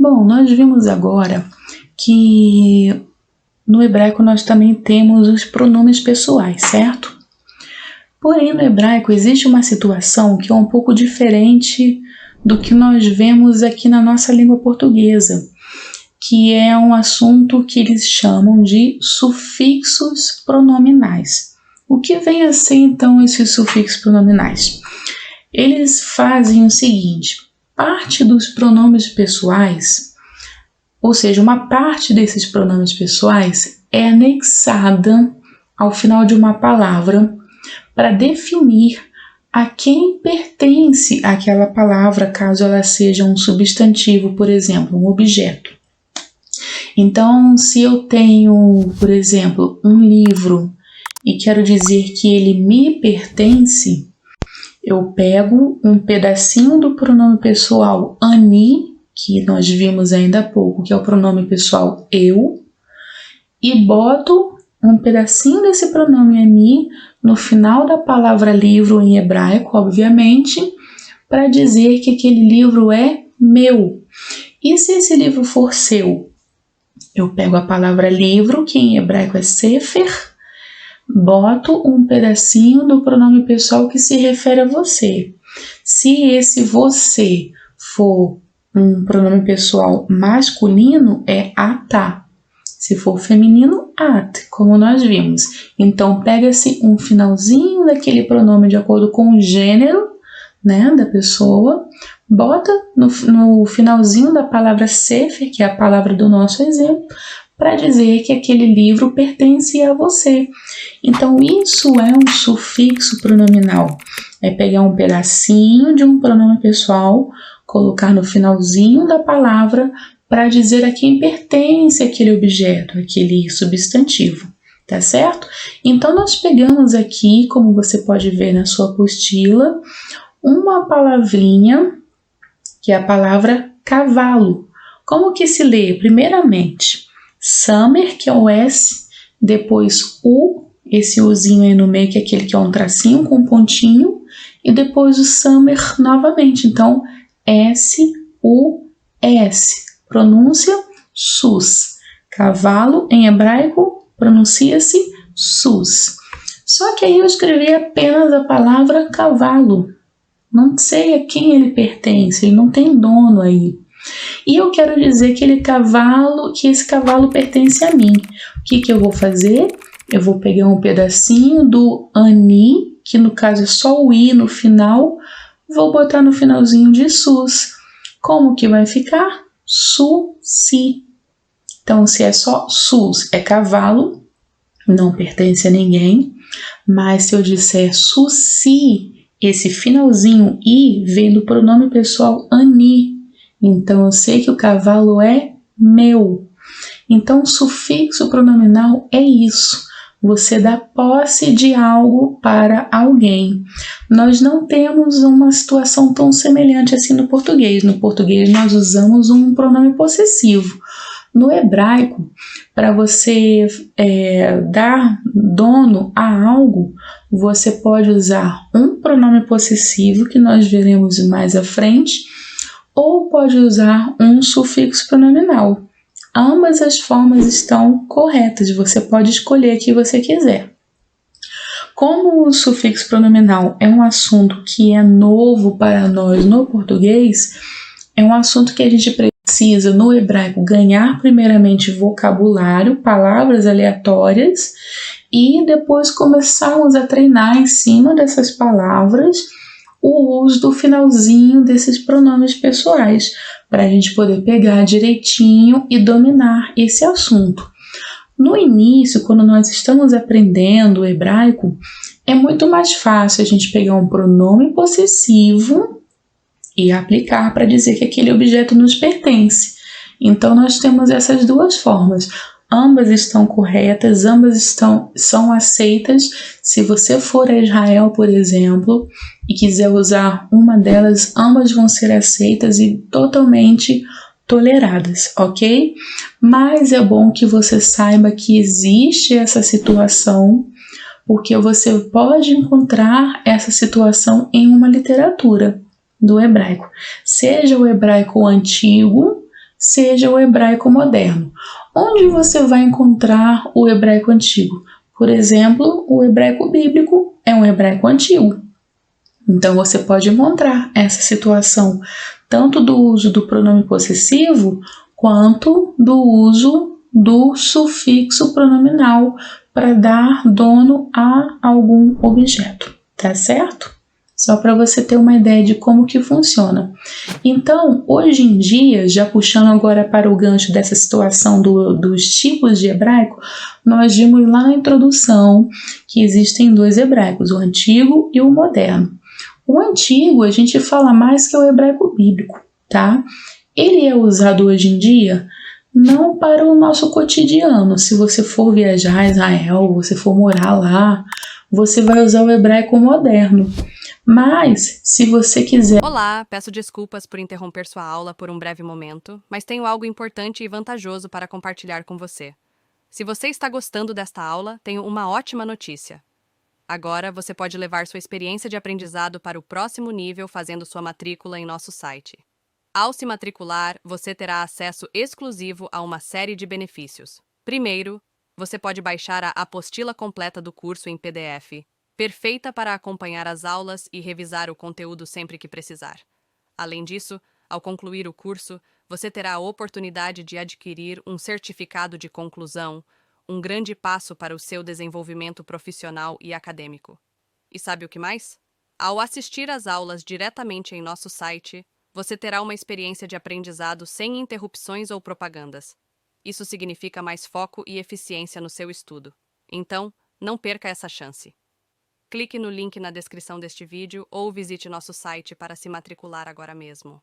Bom, nós vimos agora que no hebraico nós também temos os pronomes pessoais, certo? Porém, no hebraico existe uma situação que é um pouco diferente do que nós vemos aqui na nossa língua portuguesa, que é um assunto que eles chamam de sufixos pronominais. O que vem a ser então esses sufixos pronominais? Eles fazem o seguinte: parte dos pronomes pessoais, ou seja, uma parte desses pronomes pessoais é anexada ao final de uma palavra para definir a quem pertence aquela palavra, caso ela seja um substantivo, por exemplo, um objeto. Então, se eu tenho, por exemplo, um livro e quero dizer que ele me pertence, eu pego um pedacinho do pronome pessoal ani, que nós vimos ainda há pouco, que é o pronome pessoal eu, e boto um pedacinho desse pronome ani no final da palavra livro em hebraico, obviamente, para dizer que aquele livro é meu. E se esse livro for seu? Eu pego a palavra livro, que em hebraico é sefer, boto um pedacinho do pronome pessoal que se refere a você. Se esse você for um pronome pessoal masculino, é atá. Se for feminino, at, como nós vimos. Então, pega-se um finalzinho daquele pronome de acordo com o gênero, né, da pessoa, bota no finalzinho da palavra sefer, que é a palavra do nosso exemplo, para dizer que aquele livro pertence a você. Então, isso é um sufixo pronominal. É pegar um pedacinho de um pronome pessoal, colocar no finalzinho da palavra para dizer a quem pertence aquele objeto, aquele substantivo, tá certo? Então, nós pegamos aqui, como você pode ver na sua apostila, uma palavrinha, que é a palavra cavalo. Como que se lê? Primeiramente, samer, que é o S, depois U, esse Uzinho aí no meio, que é aquele que é um tracinho com um pontinho, e depois o samer novamente. Então, S-U-S. Pronúncia sus. Cavalo, em hebraico, pronuncia-se sus. Só que aí eu escrevi apenas a palavra cavalo. Não sei a quem ele pertence, ele não tem dono aí. E eu quero dizer que esse cavalo pertence a mim. O que eu vou fazer? Eu vou pegar um pedacinho do ani, que no caso é só o i no final, vou botar no finalzinho de sus. Como que vai ficar? Su-si. Então, se é só sus, é cavalo, não pertence a ninguém. Mas se eu disser su-si, esse finalzinho i vem do pronome pessoal ani. Então, eu sei que o cavalo é meu. Então, sufixo pronominal é isso. Você dá posse de algo para alguém. Nós não temos uma situação tão semelhante assim no português. No português, nós usamos um pronome possessivo. No hebraico, para você dar dono a algo, você pode usar um pronome possessivo, que nós veremos mais à frente, ou pode usar um sufixo pronominal. Ambas as formas estão corretas, você pode escolher a que você quiser. Como o sufixo pronominal é um assunto que é novo para nós no português, é um assunto que a gente precisa, no hebraico, ganhar primeiramente vocabulário, palavras aleatórias, e depois começarmos a treinar em cima dessas palavras o uso do finalzinho desses pronomes pessoais, para a gente poder pegar direitinho e dominar esse assunto. No início, quando nós estamos aprendendo o hebraico, é muito mais fácil a gente pegar um pronome possessivo e aplicar para dizer que aquele objeto nos pertence. Então, nós temos essas duas formas. Ambas estão corretas, ambas são aceitas. Se você for a Israel, por exemplo, e quiser usar uma delas, ambas vão ser aceitas e totalmente toleradas, ok? Mas é bom que você saiba que existe essa situação, porque você pode encontrar essa situação em uma literatura do hebraico. Seja o hebraico antigo, seja o hebraico moderno. Onde você vai encontrar o hebraico antigo? Por exemplo, o hebraico bíblico é um hebraico antigo. Então você pode encontrar essa situação tanto do uso do pronome possessivo quanto do uso do sufixo pronominal para dar dono a algum objeto, tá certo? Só para você ter uma ideia de como que funciona. Então, hoje em dia, já puxando agora para o gancho dessa situação dos tipos de hebraico, nós vimos lá na introdução que existem dois hebraicos, o antigo e o moderno. O antigo a gente fala mais que é o hebraico bíblico, tá? Ele é usado hoje em dia não para o nosso cotidiano. Se você for viajar a Israel, você for morar lá, você vai usar o hebraico moderno. Mas, se você quiser... Olá, peço desculpas por interromper sua aula por um breve momento, mas tenho algo importante e vantajoso para compartilhar com você. Se você está gostando desta aula, tenho uma ótima notícia. Agora, você pode levar sua experiência de aprendizado para o próximo nível fazendo sua matrícula em nosso site. Ao se matricular, você terá acesso exclusivo a uma série de benefícios. Primeiro, você pode baixar a apostila completa do curso em PDF, perfeita para acompanhar as aulas e revisar o conteúdo sempre que precisar. Além disso, ao concluir o curso, você terá a oportunidade de adquirir um certificado de conclusão, um grande passo para o seu desenvolvimento profissional e acadêmico. E sabe o que mais? Ao assistir às aulas diretamente em nosso site, você terá uma experiência de aprendizado sem interrupções ou propagandas. Isso significa mais foco e eficiência no seu estudo. Então, não perca essa chance. Clique no link na descrição deste vídeo ou visite nosso site para se matricular agora mesmo.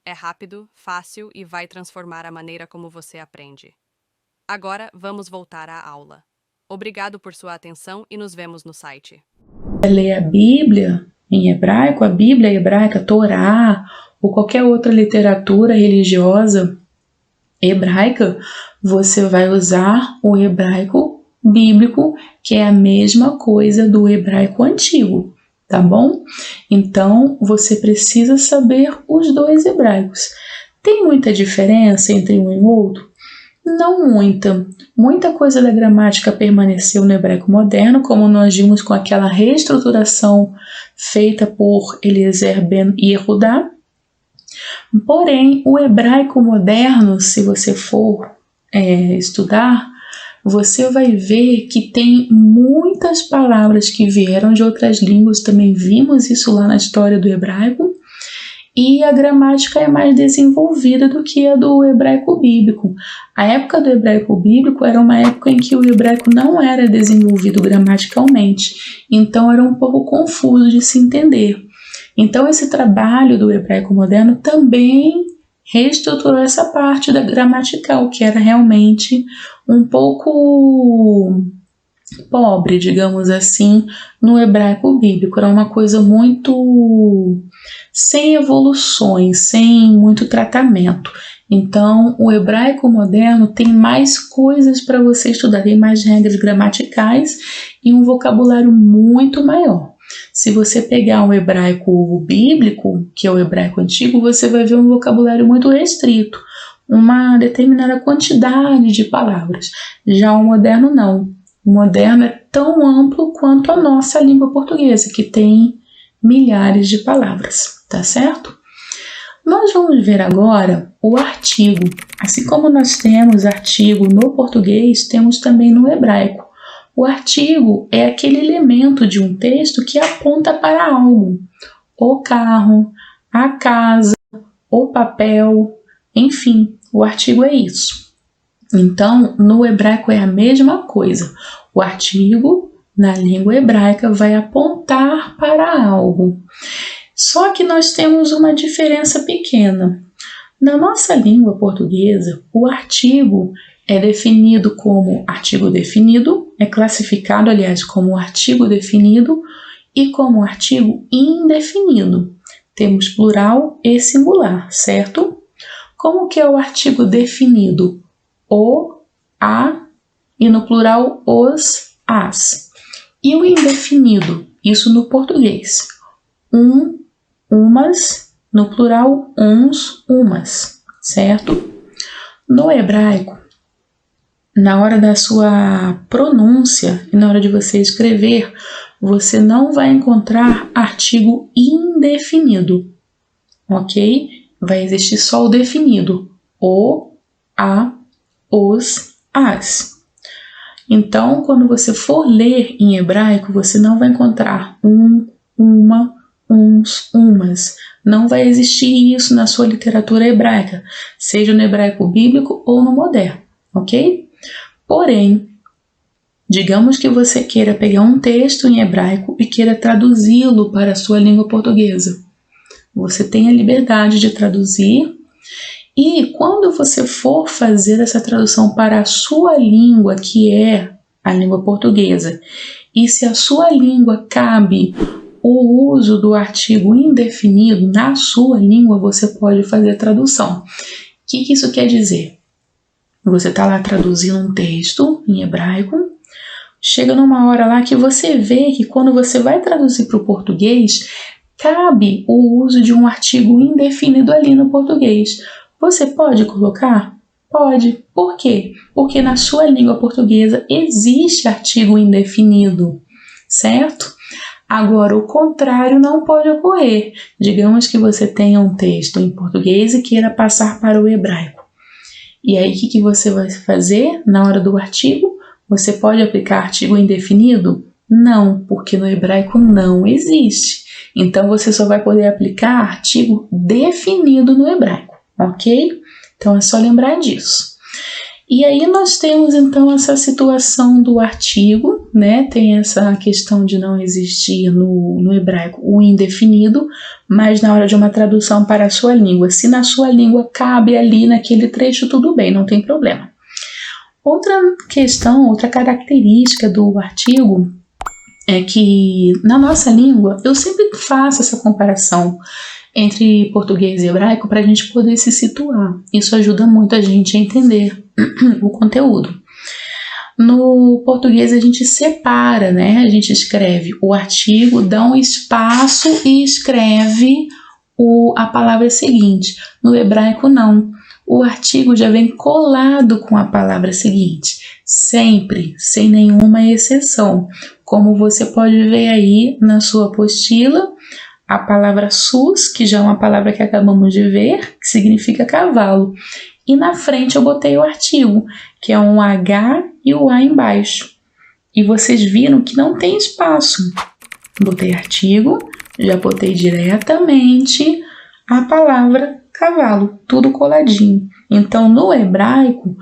É rápido, fácil e vai transformar a maneira como você aprende. Agora, vamos voltar à aula. Obrigado por sua atenção e nos vemos no site. Ler a Bíblia em hebraico, a Bíblia hebraica, Torá, ou qualquer outra literatura religiosa hebraica, você vai usar o hebraico bíblico, que é a mesma coisa do hebraico antigo, tá bom? Então, você precisa saber os dois hebraicos. Tem muita diferença entre um e o outro? Não muita. Muita coisa da gramática permaneceu no hebraico moderno, como nós vimos com aquela reestruturação feita por Eliezer ben Yehudá. Porém, o hebraico moderno, se você for estudar, você vai ver que tem muitas palavras que vieram de outras línguas, também vimos isso lá na história do hebraico, e a gramática é mais desenvolvida do que a do hebraico bíblico. A época do hebraico bíblico era uma época em que o hebraico não era desenvolvido gramaticalmente, então era um pouco confuso de se entender. Então esse trabalho do hebraico moderno também reestruturou essa parte da gramatical, que era realmente um pouco pobre, digamos assim, no hebraico bíblico. Era uma coisa muito sem evoluções, sem muito tratamento. Então, o hebraico moderno tem mais coisas para você estudar, tem mais regras gramaticais e um vocabulário muito maior. Se você pegar o hebraico bíblico, que é o hebraico antigo, você vai ver um vocabulário muito restrito, uma determinada quantidade de palavras. Já o moderno não. O moderno é tão amplo quanto a nossa língua portuguesa, que tem milhares de palavras, tá certo? Nós vamos ver agora o artigo. Assim como nós temos artigo no português, temos também no hebraico. O artigo é aquele elemento de um texto que aponta para algo. O carro, a casa, o papel, enfim, o artigo é isso. Então, no hebraico é a mesma coisa. O artigo, na língua hebraica, vai apontar para algo. Só que nós temos uma diferença pequena. Na nossa língua portuguesa, o artigo é definido como artigo definido, é classificado, aliás, como artigo definido e como artigo indefinido. Temos plural e singular, certo? Como que é o artigo definido? O, a e no plural os, as. E o indefinido? Isso no português. Umas, no plural uns, umas, certo? No hebraico, na hora da sua pronúncia e na hora de você escrever, você não vai encontrar artigo indefinido, ok? Vai existir só o definido, o, a, os, as. Então, quando você for ler em hebraico, você não vai encontrar uma, uns, umas. Não vai existir isso na sua literatura hebraica, seja no hebraico bíblico ou no moderno, ok? Porém, digamos que você queira pegar um texto em hebraico e queira traduzi-lo para a sua língua portuguesa. Você tem a liberdade de traduzir e quando você for fazer essa tradução para a sua língua, que é a língua portuguesa, e se a sua língua cabe o uso do artigo indefinido na sua língua, você pode fazer a tradução. O que isso quer dizer? Você está lá traduzindo um texto em hebraico, chega numa hora lá que você vê que quando você vai traduzir para o português, cabe o uso de um artigo indefinido ali no português. Você pode colocar? Pode. Por quê? Porque na sua língua portuguesa existe artigo indefinido, certo? Agora, o contrário não pode ocorrer. Digamos que você tenha um texto em português e queira passar para o hebraico. E aí, o que você vai fazer na hora do artigo? Você pode aplicar artigo indefinido? Não, porque no hebraico não existe. Então, você só vai poder aplicar artigo definido no hebraico, ok? Então, é só lembrar disso. E aí nós temos então essa situação do artigo, né? Tem essa questão de não existir no hebraico o indefinido, mas na hora de uma tradução para a sua língua, se na sua língua cabe ali naquele trecho, tudo bem, não tem problema. Outra questão, outra característica do artigo é que na nossa língua, eu sempre faço essa comparação entre português e hebraico para a gente poder se situar. Isso ajuda muito a gente a entender o conteúdo. No português a gente separa, né? A gente escreve o artigo, dá um espaço e escreve a palavra seguinte. No hebraico não. O artigo já vem colado com a palavra seguinte, sempre, sem nenhuma exceção. Como você pode ver aí na sua apostila, a palavra sus, que já é uma palavra que acabamos de ver, que significa cavalo. E na frente eu botei o artigo, que é um H e o A embaixo. E vocês viram que não tem espaço. Botei artigo, já botei diretamente a palavra cavalo, tudo coladinho. Então, no hebraico,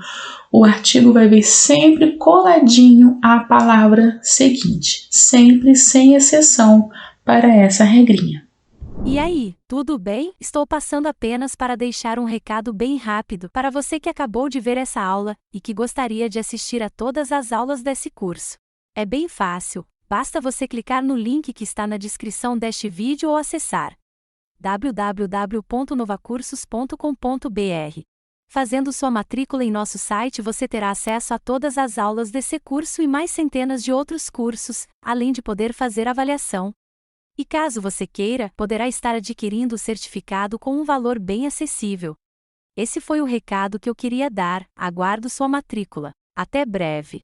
o artigo vai vir sempre coladinho à palavra seguinte, sempre sem exceção para essa regrinha. E aí, tudo bem? Estou passando apenas para deixar um recado bem rápido para você que acabou de ver essa aula e que gostaria de assistir a todas as aulas desse curso. É bem fácil, basta você clicar no link que está na descrição deste vídeo ou acessar www.novacursos.com.br. Fazendo sua matrícula em nosso site, você terá acesso a todas as aulas desse curso e mais centenas de outros cursos, além de poder fazer avaliação. E caso você queira, poderá estar adquirindo o certificado com um valor bem acessível. Esse foi o recado que eu queria dar, aguardo sua matrícula. Até breve!